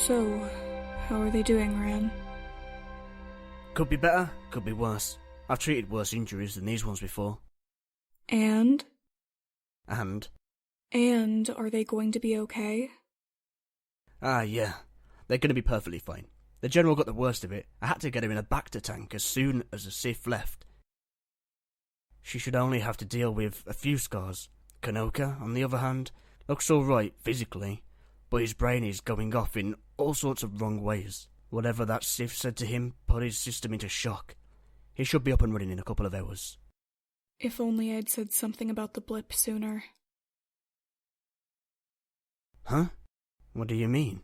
So, how are they doing, Ran? Could be better, could be worse. I've treated worse injuries than these ones before. And? And? And are they going to be okay? Yeah. They're going to be perfectly fine. The General got the worst of it. I had to get her in a Bacta tank as soon as the Sith left. She should only have to deal with a few scars. Kanoka, on the other hand, looks alright physically, but his brain is going off in all sorts of wrong ways. Whatever that Sith said to him put his system into shock. He should be up and running in a couple of hours. If only I'd said something about the blip sooner. Huh? What do you mean?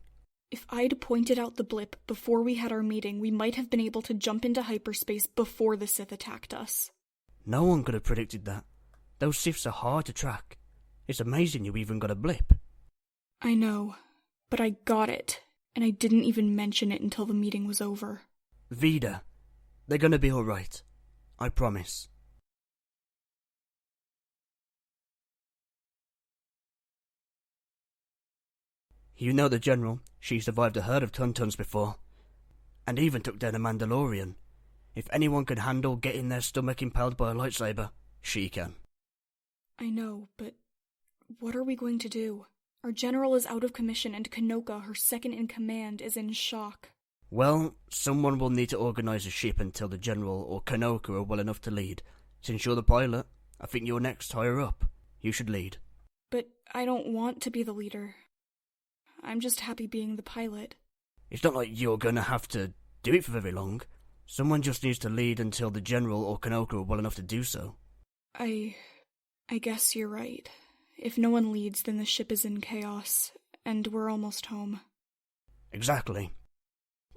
If I'd pointed out the blip before we had our meeting, we might have been able to jump into hyperspace before the Sith attacked us. No one could have predicted that. Those Siths are hard to track. It's amazing you even got a blip. I know, but I got it, and I didn't even mention it until the meeting was over. Vida, they're gonna be alright. I promise. You know the General. She survived a herd of Tuntons before. And even took down a Mandalorian. If anyone can handle getting their stomach impaled by a lightsaber, she can. I know, but what are we going to do? Our general is out of commission and Kanoka, her second-in-command, is in shock. Well, someone will need to organise a ship until the General or Kanoka are well enough to lead. Since you're the pilot, I think you're next higher up. You should lead. But I don't want to be the leader. I'm just happy being the pilot. It's not like you're gonna have to do it for very long. Someone just needs to lead until the General or Kanoka are well enough to do so. I guess you're right. If no one leads, then the ship is in chaos, and we're almost home. Exactly.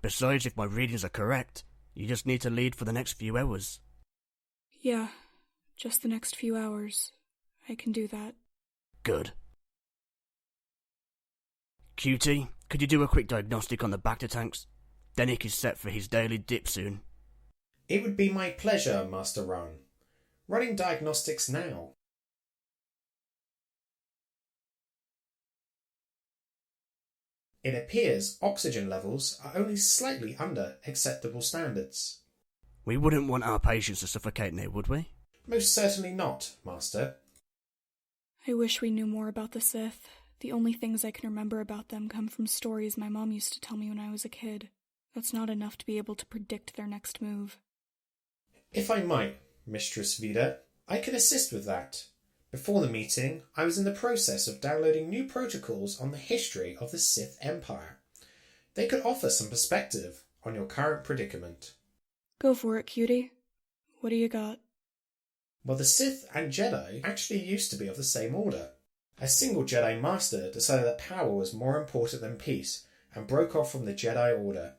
Besides, if my readings are correct, you just need to lead for the next few hours. Yeah, just the next few hours. I can do that. Good. QT, could you do a quick diagnostic on the Bacta tanks? Dennick is set for his daily dip soon. It would be my pleasure, Master Roan. Running diagnostics now. It appears oxygen levels are only slightly under acceptable standards. We wouldn't want our patients to suffocate now, would we? Most certainly not, Master. I wish we knew more about the Sith. The only things I can remember about them come from stories my mom used to tell me when I was a kid. That's not enough to be able to predict their next move. If I might, Mistress Vida, I can assist with that. Before the meeting, I was in the process of downloading new protocols on the history of the Sith Empire. They could offer some perspective on your current predicament. Go for it, cutie. What do you got? Well, the Sith and Jedi actually used to be of the same order. A single Jedi Master decided that power was more important than peace and broke off from the Jedi Order.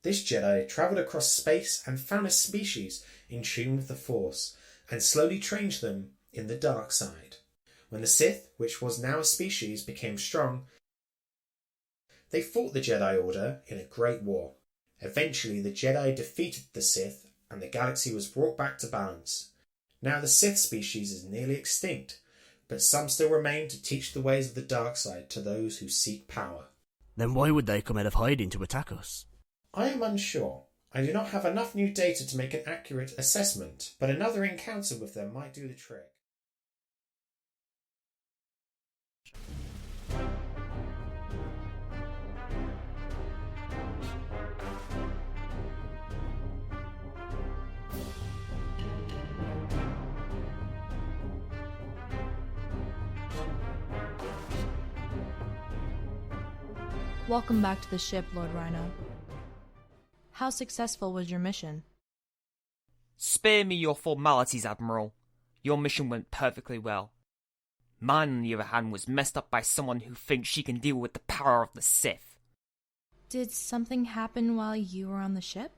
This Jedi travelled across space and found a species in tune with the Force and slowly trained them in the dark side. When the Sith, which was now a species, became strong, they fought the Jedi Order in a great war. Eventually, the Jedi defeated the Sith and the galaxy was brought back to balance. Now the Sith species is nearly extinct, but some still remain to teach the ways of the dark side to those who seek power. Then why would they come out of hiding to attack us? I am unsure. I do not have enough new data to make an accurate assessment, but another encounter with them might do the trick. Welcome back to the ship, Lord Rhino. How successful was your mission? Spare me your formalities, Admiral. Your mission went perfectly well. Mine, on the other hand, was messed up by someone who thinks she can deal with the power of the Sith. Did something happen while you were on the ship?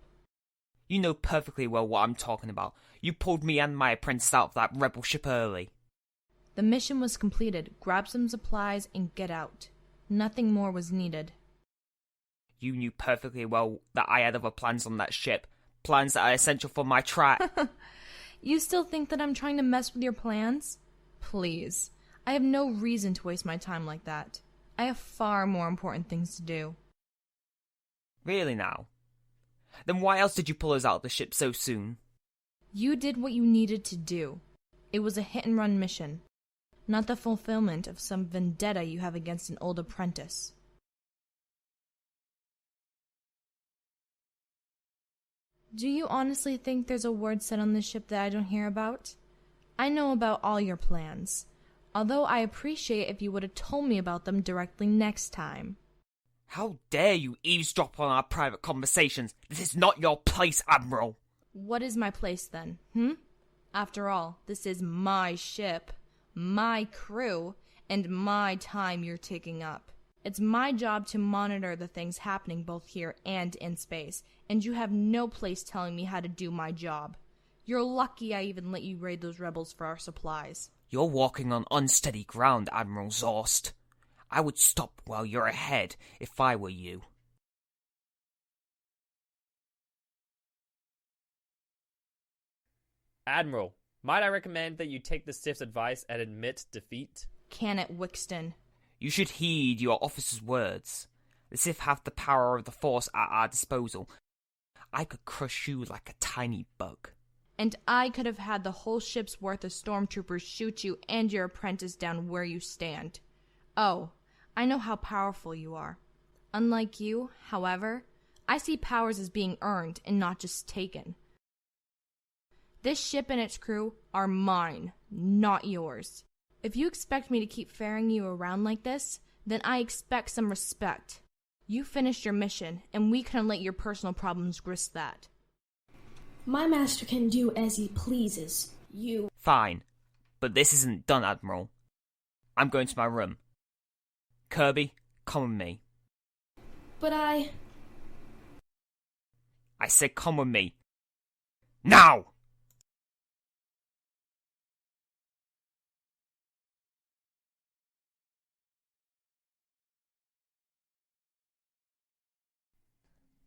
You know perfectly well what I'm talking about. You pulled me and my apprentice out of that rebel ship early. The mission was completed. Grab some supplies and get out. Nothing more was needed. You knew perfectly well that I had other plans on that ship. Plans that are essential for my track. You still think that I'm trying to mess with your plans? Please. I have no reason to waste my time like that. I have far more important things to do. Really now? Then why else did you pull us out of the ship so soon? You did what you needed to do. It was a hit-and-run mission, not the fulfillment of some vendetta you have against an old apprentice. Do you honestly think there's a word said on this ship that I don't hear about? I know about all your plans, although I appreciate if you would have told me about them directly next time. How dare you eavesdrop on our private conversations? This is not your place, Admiral! What is my place then, After all, this is my ship, my crew, and my time you're taking up. It's my job to monitor the things happening both here and in space, and you have no place telling me how to do my job. You're lucky I even let you raid those rebels for our supplies. You're walking on unsteady ground, Admiral Zorst. I would stop while you're ahead if I were you. Admiral, might I recommend that you take the Sith's advice and admit defeat? Can it, Wixton? You should heed your officer's words. The Sith have the power of the Force at our disposal. I could crush you like a tiny bug. And I could have had the whole ship's worth of stormtroopers shoot you and your apprentice down where you stand. Oh, I know how powerful you are. Unlike you, however, I see powers as being earned and not just taken. This ship and its crew are mine, not yours. If you expect me to keep ferrying you around like this, then I expect some respect. You finished your mission, and we couldn't let your personal problems grist that. My master can do as he pleases. Fine, but this isn't done, Admiral. I'm going to my room. Kirby, come with me. But I said come with me. Now!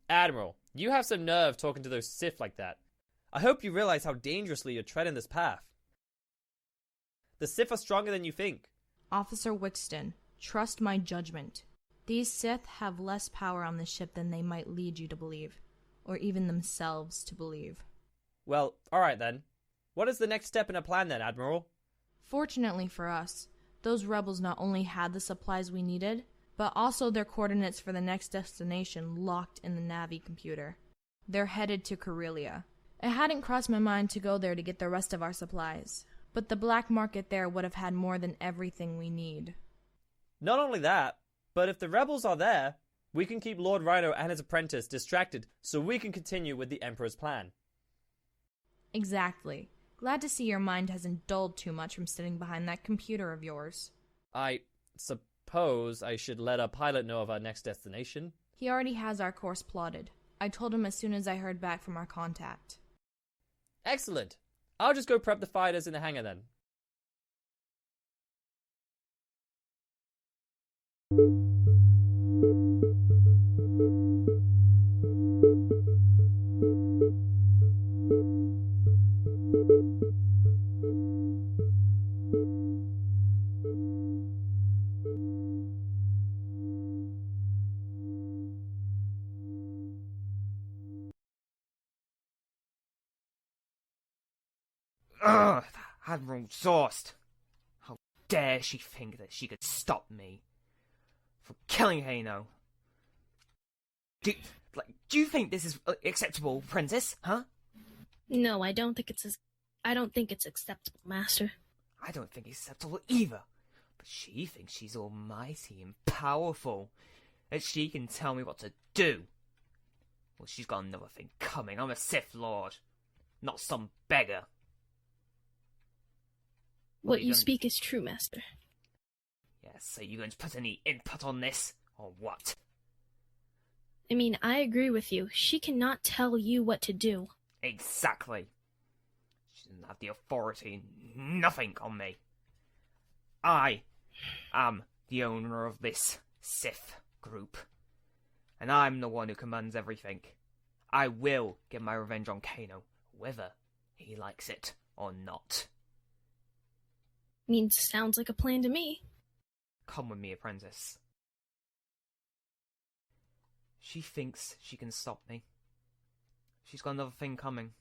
Admiral, you have some nerve talking to those Sith like that. I hope you realize how dangerously you're treading this path. The Sith are stronger than you think. Officer Wixton, trust my judgment. These Sith have less power on the ship than they might lead you to believe, or even themselves to believe. Well, alright then. What is the next step in a plan then, Admiral? Fortunately for us, those rebels not only had the supplies we needed, but also their coordinates for the next destination locked in the Navi computer. They're headed to Corellia. It hadn't crossed my mind to go there to get the rest of our supplies, but the black market there would have had more than everything we need. Not only that, but if the rebels are there, we can keep Lord Rhino and his apprentice distracted so we can continue with the Emperor's plan. Exactly. Glad to see your mind hasn't dulled too much from sitting behind that computer of yours. I suppose I should let our pilot know of our next destination. He already has our course plotted. I told him as soon as I heard back from our contact. Excellent. I'll just go prep the fighters in the hangar then. Ugh, Admiral Zorst. How dare she think that she could stop me from killing Hano? Do you think this is acceptable, Princess? Huh? No, I don't think it's acceptable, Master. I don't think it's acceptable either. But she thinks she's almighty and powerful, that she can tell me what to do. Well, she's got another thing coming. I'm a Sith Lord, not some beggar. What you speak is true, Master. Yes, so you going to put any input on this, or what? I mean, I agree with you. She cannot tell you what to do. Exactly. She doesn't have the authority, nothing on me. I am the owner of this Sith group, and I'm the one who commands everything. I will get my revenge on Kano, whether he likes it or not. Means sounds like a plan to me. Come with me, apprentice. She thinks she can stop me. She's got another thing coming.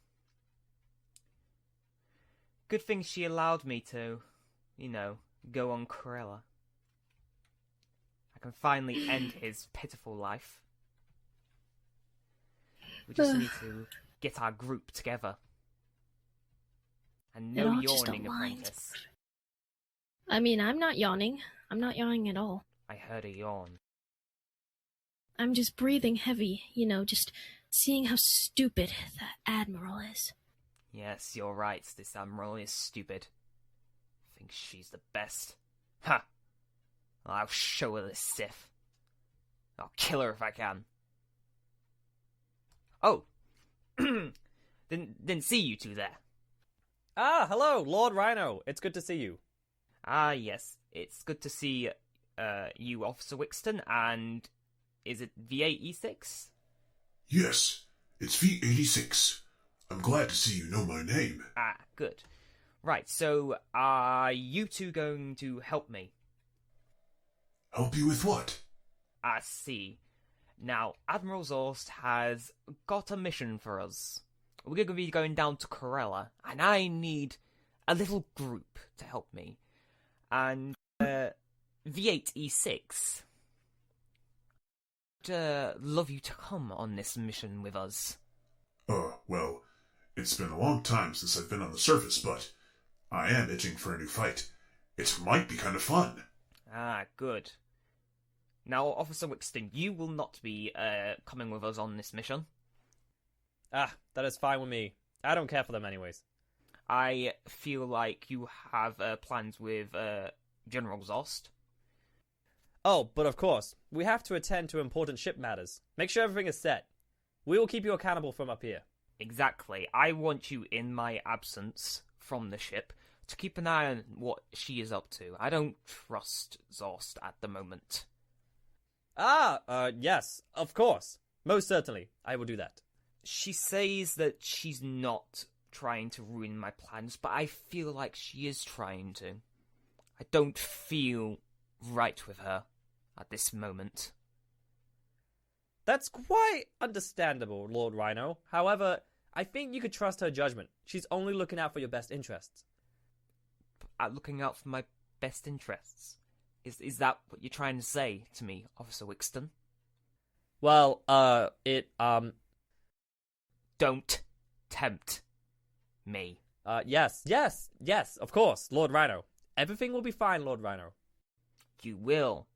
Good thing she allowed me to, go on Corella. I can finally end his pitiful life. We just need to get our group together. And no yawning, apprentice. I mean, I'm not yawning. I'm not yawning at all. I heard a yawn. I'm just breathing heavy, just seeing how stupid the Admiral is. Yes, you're right. This Admiral is stupid. Thinks she's the best. Ha! I'll show her this Sith. I'll kill her if I can. Oh! Didn't see you two there. Ah, hello, Lord Rhino. It's good to see you. Ah, yes. It's good to see you, Officer Wixton, and is it V8E6? Yes, it's V86. I'm glad to see you know my name. Ah, good. Right, so are you two going to help me? Help you with what? I see. Now, Admiral Zorst has got a mission for us. We're going to be going down to Corella, and I need a little group to help me. And V8E6, I'd love you to come on this mission with us. Well, it's been a long time since I've been on the surface, but I am itching for a new fight. It might be kind of fun. Ah, good. Now, Officer Wixton, you will not be coming with us on this mission. Ah, that is fine with me. I don't care for them anyways. I feel like you have plans with General Zost. Oh, but of course, we have to attend to important ship matters. Make sure everything is set. We will keep you accountable from up here. Exactly. I want you in my absence from the ship to keep an eye on what she is up to. I don't trust Zost at the moment. Yes, of course. Most certainly, I will do that. She says that she's not trying to ruin my plans, but I feel like she is trying to. I don't feel right with her at this moment. That's quite understandable, Lord Rhino. However, I think you could trust her judgment. She's only looking out for your best interests. Looking out for my best interests? Is that what you're trying to say to me, Officer Wixton? Well, Don't tempt me. Yes, of course, Lord Rhino. Everything will be fine, Lord Rhino. You will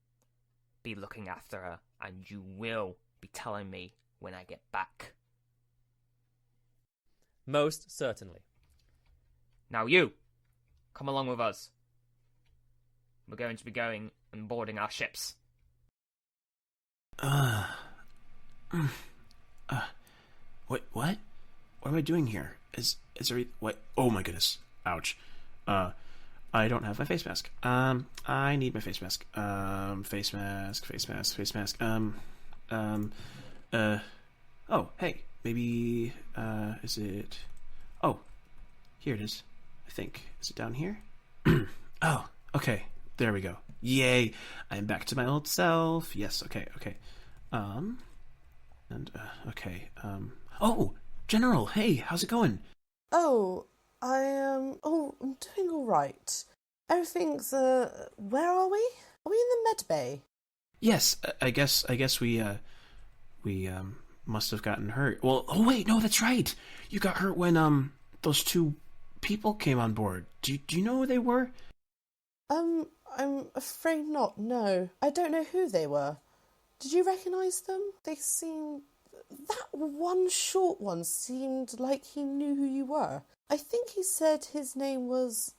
be looking after her, and you will be telling me when I get back. Most certainly. Now you, come along with us. We're going to be going and boarding our ships. What? What am I doing here? Is there... What? Oh my goodness. Ouch. I don't have my face mask. I need my face mask. Face mask. Oh, hey. Maybe, is it... Oh, here it is. I think. Is it down here? Oh, okay. There we go. Yay. I'm back to my old self. Yes, okay. Oh, General, hey, how's it going? Oh, I'm doing all right. Everything's, where are we? Are we in the med bay? Yes, I guess we must have gotten hurt. Well, oh wait, no, that's right. You got hurt when, those two people came on board. Do you know who they were? I'm afraid not, no. I don't know who they were. Did you recognise them? They seemed... That one short one seemed like he knew who you were. I think he said his name was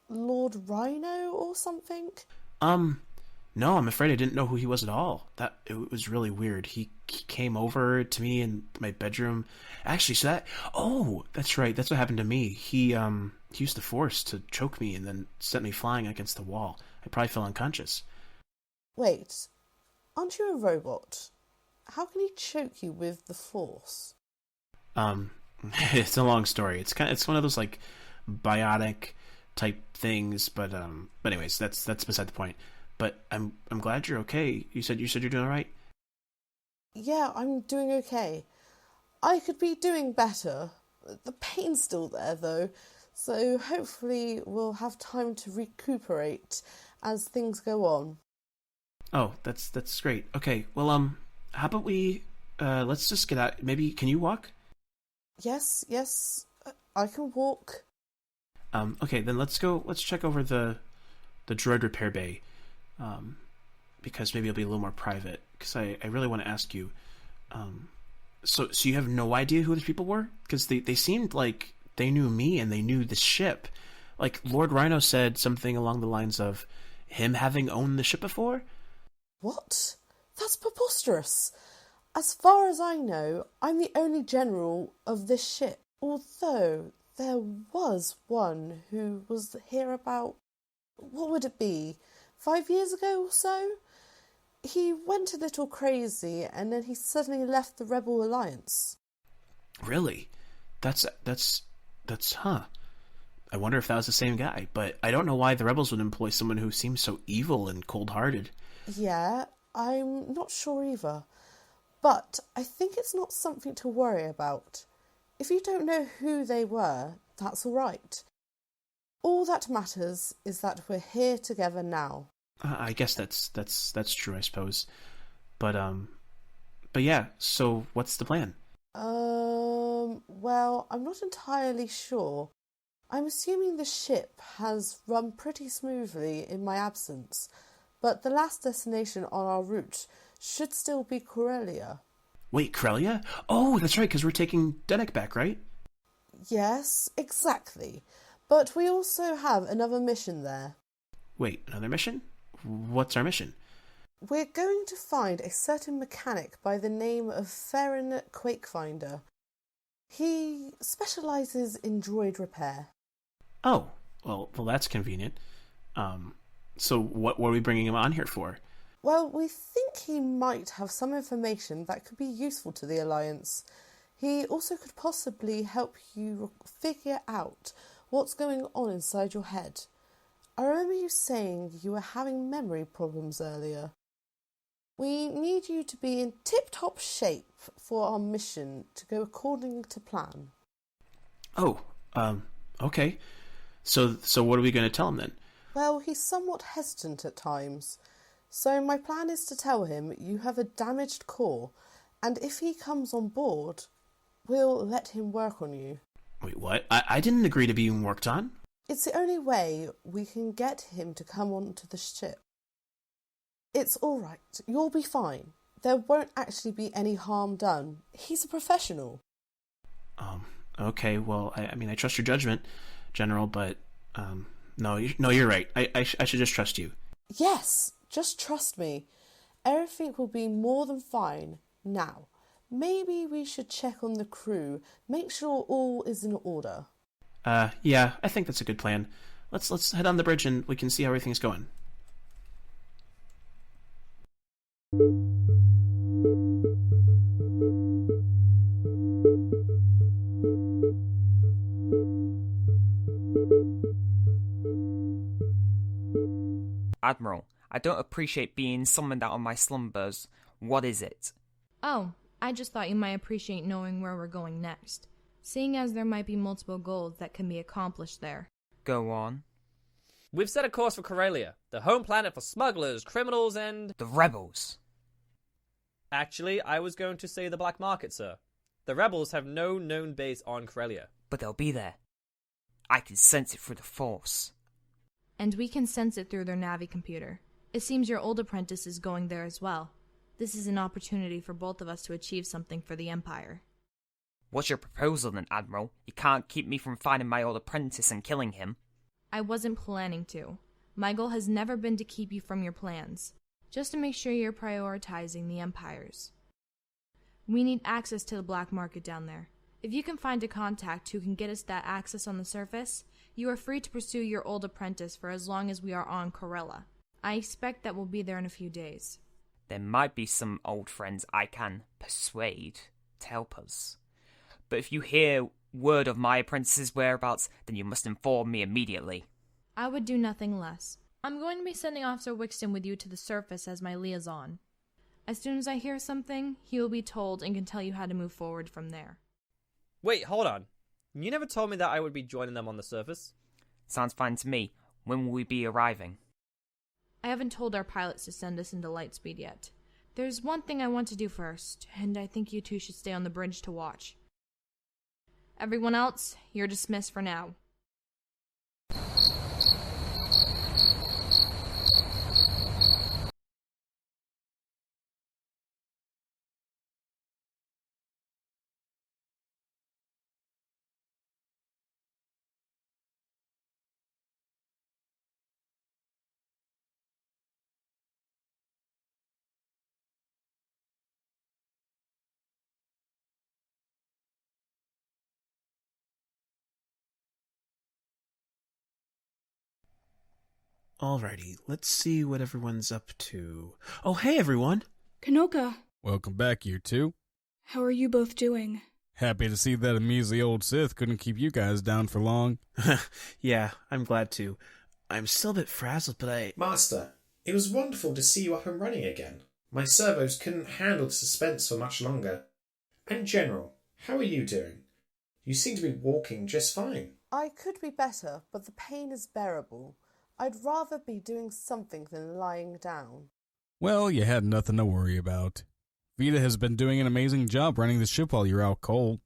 Lord Rhino or something. No, I'm afraid I didn't know who he was at all. It was really weird. He came over to me in my bedroom. Actually, that's right. That's what happened to me. He used the Force to choke me and then sent me flying against the wall. I probably fell unconscious. Wait, aren't you a robot? How can he choke you with the Force? It's a long story. It's one of those like biotic type things, but anyways, that's beside the point. But I'm glad you're okay. You said you're doing all right? Yeah, I'm doing okay. I could be doing better. The pain's still there, though, so hopefully we'll have time to recuperate as things go on. Oh, that's great. Okay, well, how about we, let's just get out. Maybe, can you walk? Yes, I can walk. Okay, then let's check over the droid repair bay, because maybe it'll be a little more private, because I really want to ask you, so you have no idea who these people were? Because they seemed like they knew me and they knew the ship. Like, Lord Rhino said something along the lines of him having owned the ship before? What? That's preposterous. As far as I know, I'm the only general of this ship, although there was one who was here about, what would it be, 5 years ago or so? He went a little crazy and then he suddenly left the Rebel Alliance. Really? That's huh. I wonder if that was the same guy, but I don't know why the Rebels would employ someone who seems so evil and cold-hearted. Yeah, I'm not sure either. But I think it's not something to worry about. If you don't know who they were, that's all right. All that matters is that we're here together now. I guess that's true, I suppose. But yeah, so what's the plan? Well, I'm not entirely sure. I'm assuming the ship has run pretty smoothly in my absence, but the last destination on our route should still be Corellia. Wait, Corellia? Oh, that's right, because we're taking Denek back, right? Yes, exactly. But we also have another mission there. Wait, another mission? What's our mission? We're going to find a certain mechanic by the name of Farron Quakefinder. He specialises in droid repair. Oh, well, that's convenient. So what were we bringing him on here for? Well, we think he might have some information that could be useful to the Alliance. He also could possibly help you figure out what's going on inside your head. I remember you saying you were having memory problems earlier. We need you to be in tip-top shape for our mission to go according to plan. Oh, okay. So what are we going to tell him then? Well, he's somewhat hesitant at times. So my plan is to tell him you have a damaged core, and if he comes on board, we'll let him work on you. Wait, what? I didn't agree to being worked on. It's the only way we can get him to come onto the ship. It's all right. You'll be fine. There won't actually be any harm done. He's a professional. Okay, well, I mean, I trust your judgment, General, but, no, you're right. I should just trust you. Yes, just trust me. Everything will be more than fine. Now, maybe we should check on the crew, make sure all is in order. Yeah, I think that's a good plan. Let's head on the bridge and we can see how everything's going. Admiral, I don't appreciate being summoned out of my slumbers. What is it? Oh, I just thought you might appreciate knowing where we're going next, seeing as there might be multiple goals that can be accomplished there. Go on. We've set a course for Corellia, the home planet for smugglers, criminals, and... The rebels. Actually, I was going to say the black market, sir. The rebels have no known base on Corellia. But they'll be there. I can sense it through the Force. And we can sense it through their Navi computer. It seems your old apprentice is going there as well. This is an opportunity for both of us to achieve something for the Empire. What's your proposal then, Admiral? You can't keep me from finding my old apprentice and killing him. I wasn't planning to. My goal has never been to keep you from your plans, just to make sure you're prioritizing the Empire's. We need access to the black market down there. If you can find a contact who can get us that access on the surface, you are free to pursue your old apprentice for as long as we are on Corellia. I expect that we'll be there in a few days. There might be some old friends I can persuade to help us. But if you hear word of my apprentice's whereabouts, then you must inform me immediately. I would do nothing less. I'm going to be sending Officer Wixton with you to the surface as my liaison. As soon as I hear something, he will be told and can tell you how to move forward from there. Wait, hold on. You never told me that I would be joining them on the surface. Sounds fine to me. When will we be arriving? I haven't told our pilots to send us into lightspeed yet. There's one thing I want to do first, and I think you two should stay on the bridge to watch. Everyone else, you're dismissed for now. Alrighty, let's see what everyone's up to. Oh, hey everyone! Kanoka, Welcome back, you two. how are you both doing? Happy to see that a measly old Sith couldn't keep you guys down for long. Yeah, I'm glad to. I'm still a bit frazzled, but Master, it was wonderful to see you up and running again. My servos couldn't handle the suspense for much longer. And General, how are you doing? You seem to be walking just fine. I could be better, but the pain is bearable. I'd rather be doing something than lying down. Well, you had nothing to worry about. Vita has been doing an amazing job running the ship while you're out cold.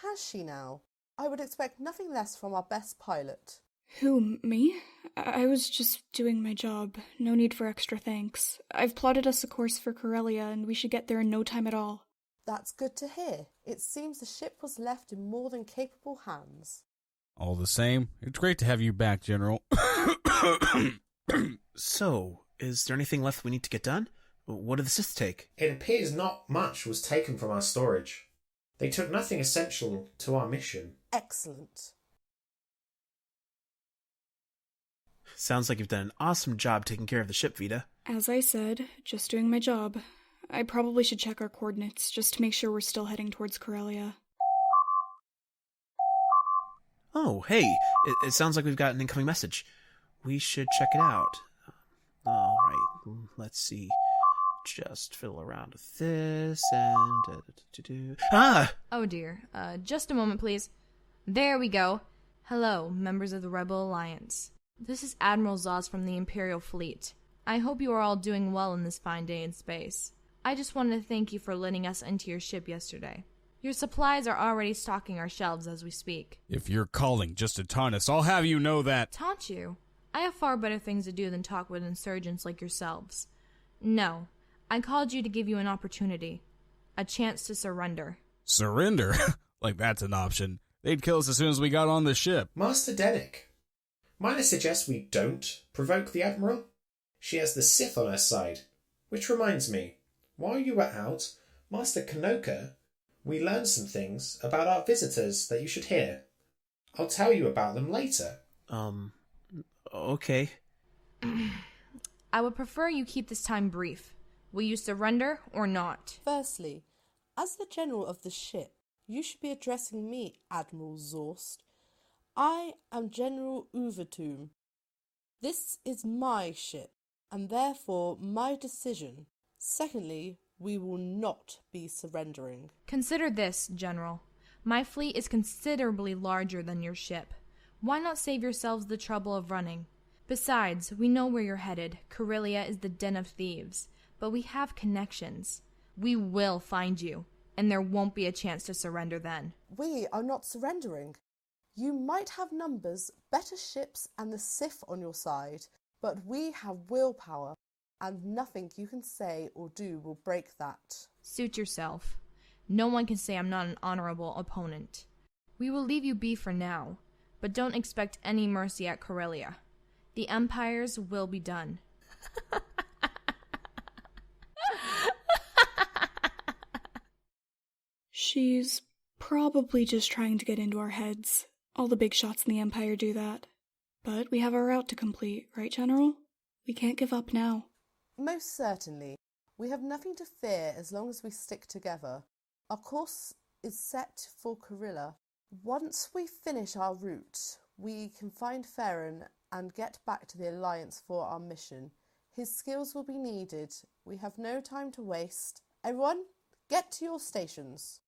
Has she now? I would expect nothing less from our best pilot. Who, me? I was just doing my job. No need for extra thanks. I've plotted us a course for Corellia, and we should get there in no time at all. That's good to hear. It seems the ship was left in more than capable hands. All the same, it's great to have you back, General. So, is there anything left we need to get done? What did the Sith take? It appears not much was taken from our storage. They took nothing essential to our mission. Excellent. Sounds like you've done an awesome job taking care of the ship, Vita. As I said, just doing my job. I probably should check our coordinates, just to make sure we're still heading towards Corellia. Oh, hey, it sounds like we've got an incoming message. We should check it out. Alright, let's see. Just fiddle around with this and... Ah! Oh dear. Just a moment, please. There we go. Hello, members of the Rebel Alliance. This is Admiral Zoz from the Imperial Fleet. I hope you are all doing well in this fine day in space. I just wanted to thank you for letting us into your ship yesterday. Your supplies are already stocking our shelves as we speak. If you're calling just to taunt us, I'll have you know that... Taunt you? I have far better things to do than talk with insurgents like yourselves. No, I called you to give you an opportunity. A chance to surrender. Surrender? Like that's an option. They'd kill us as soon as we got on the ship. Master Dennick, might I suggest we don't provoke the Admiral? She has the Sith on her side. Which reminds me, while you were out, Master Kanoka, we learned some things about our visitors that you should hear. I'll tell you about them later. Okay. I would prefer you keep this time brief. Will you surrender or not? Firstly, as the general of the ship, you should be addressing me, Admiral Zorst. I am General Uvertum. This is my ship, and therefore my decision. Secondly, we will not be surrendering. Consider this, General. My fleet is considerably larger than your ship. Why not save yourselves the trouble of running? Besides, we know where you're headed. Corellia is the den of thieves. But we have connections. We will find you, and there won't be a chance to surrender then. We are not surrendering. You might have numbers, better ships, and the Sith on your side, but we have willpower, and nothing you can say or do will break that. Suit yourself. No one can say I'm not an honorable opponent. We will leave you be for now, but don't expect any mercy at Corellia. The Empires will be done. She's probably just trying to get into our heads. All the big shots in the Empire do that. But we have our route to complete, right, General? We can't give up now. Most certainly. We have nothing to fear as long as we stick together. Our course is set for Corellia. Once we finish our route, we can find Farron and get back to the Alliance for our mission. His skills will be needed. We have no time to waste. Everyone, get to your stations.